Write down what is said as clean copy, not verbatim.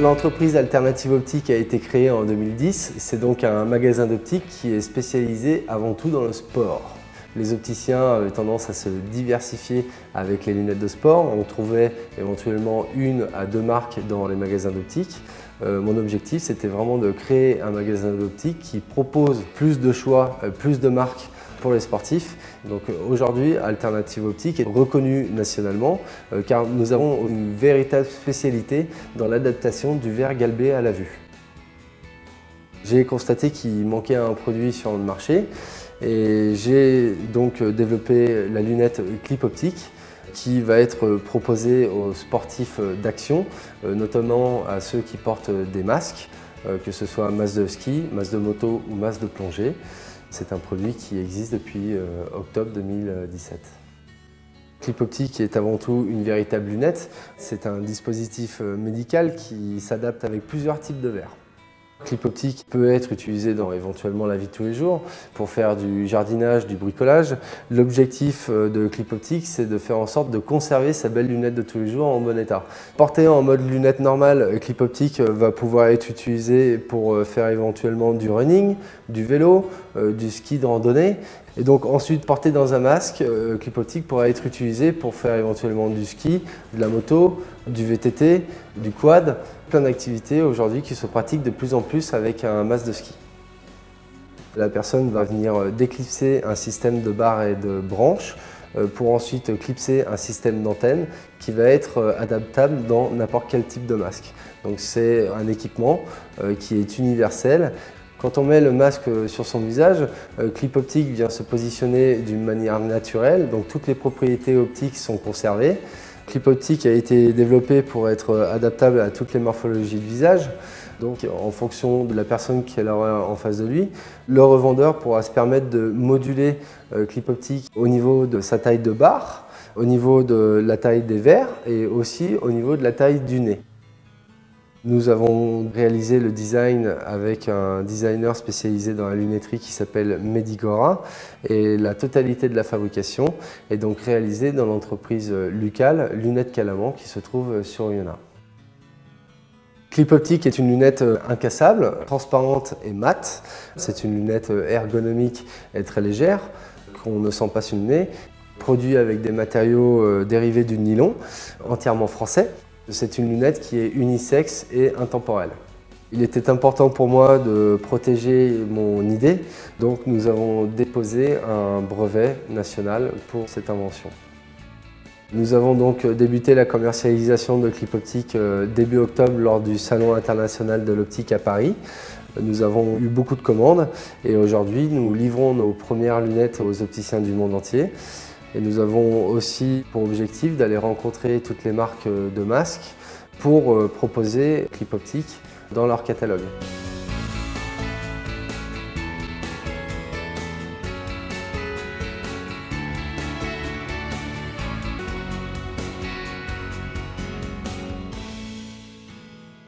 L'entreprise Alternative Optique a été créée en 2010. C'est donc un magasin d'optique qui est spécialisé avant tout dans le sport. Les opticiens avaient tendance à se diversifier avec les lunettes de sport. On trouvait éventuellement 1 à 2 marques dans les magasins d'optique. Mon objectif, c'était vraiment de créer un magasin d'optique qui propose plus de choix, plus de marques pour les sportifs. Donc aujourd'hui, Alternative Optique est reconnue nationalement car nous avons une véritable spécialité dans l'adaptation du verre galbé à la vue. J'ai constaté qu'il manquait un produit sur le marché et j'ai donc développé la lunette Clip Optique qui va être proposée aux sportifs d'action, notamment à ceux qui portent des masques, que ce soit masque de ski, masque de moto ou masque de plongée. C'est un produit qui existe depuis octobre 2017. Clip Optique est avant tout une véritable lunette. C'est un dispositif médical qui s'adapte avec plusieurs types de verres. Clip Optique peut être utilisé dans éventuellement la vie de tous les jours pour faire du jardinage, du bricolage. L'objectif de Clip Optique, c'est de faire en sorte de conserver sa belle lunette de tous les jours en bon état. Porté en mode lunette normale, Clip Optique va pouvoir être utilisé pour faire éventuellement du running, du vélo, du ski de randonnée. Et donc ensuite, porté dans un masque, Clip Optique pourra être utilisé pour faire éventuellement du ski, de la moto, du VTT, du quad, plein d'activités aujourd'hui qui se pratiquent de plus en plus avec un masque de ski. La personne va venir déclipser un système de barres et de branches pour ensuite clipser un système d'antenne qui va être adaptable dans n'importe quel type de masque. Donc c'est un équipement qui est universel. Quand on met le masque sur son visage, Clip Optique vient se positionner d'une manière naturelle, donc toutes les propriétés optiques sont conservées. Clip Optique a été développé pour être adaptable à toutes les morphologies de visage. Donc en fonction de la personne qui aura en face de lui, le revendeur pourra se permettre de moduler Clip Optique au niveau de sa taille de barre, au niveau de la taille des verres et aussi au niveau de la taille du nez. Nous avons réalisé le design avec un designer spécialisé dans la lunetterie qui s'appelle Medigora et la totalité de la fabrication est donc réalisée dans l'entreprise Lucal, Lunettes Calaman, qui se trouve sur Oyonnax. Clip Optique est une lunette incassable, transparente et mate. C'est une lunette ergonomique et très légère qu'on ne sent pas sur le nez. Produit avec des matériaux dérivés du nylon, entièrement français. C'est une lunette qui est unisexe et intemporelle. Il était important pour moi de protéger mon idée, donc nous avons déposé un brevet national pour cette invention. Nous avons donc débuté la commercialisation de Clip Optique début octobre lors du Salon international de l'optique à Paris. Nous avons eu beaucoup de commandes et aujourd'hui nous livrons nos premières lunettes aux opticiens du monde entier. Et nous avons aussi pour objectif d'aller rencontrer toutes les marques de masques pour proposer Clip Optique dans leur catalogue.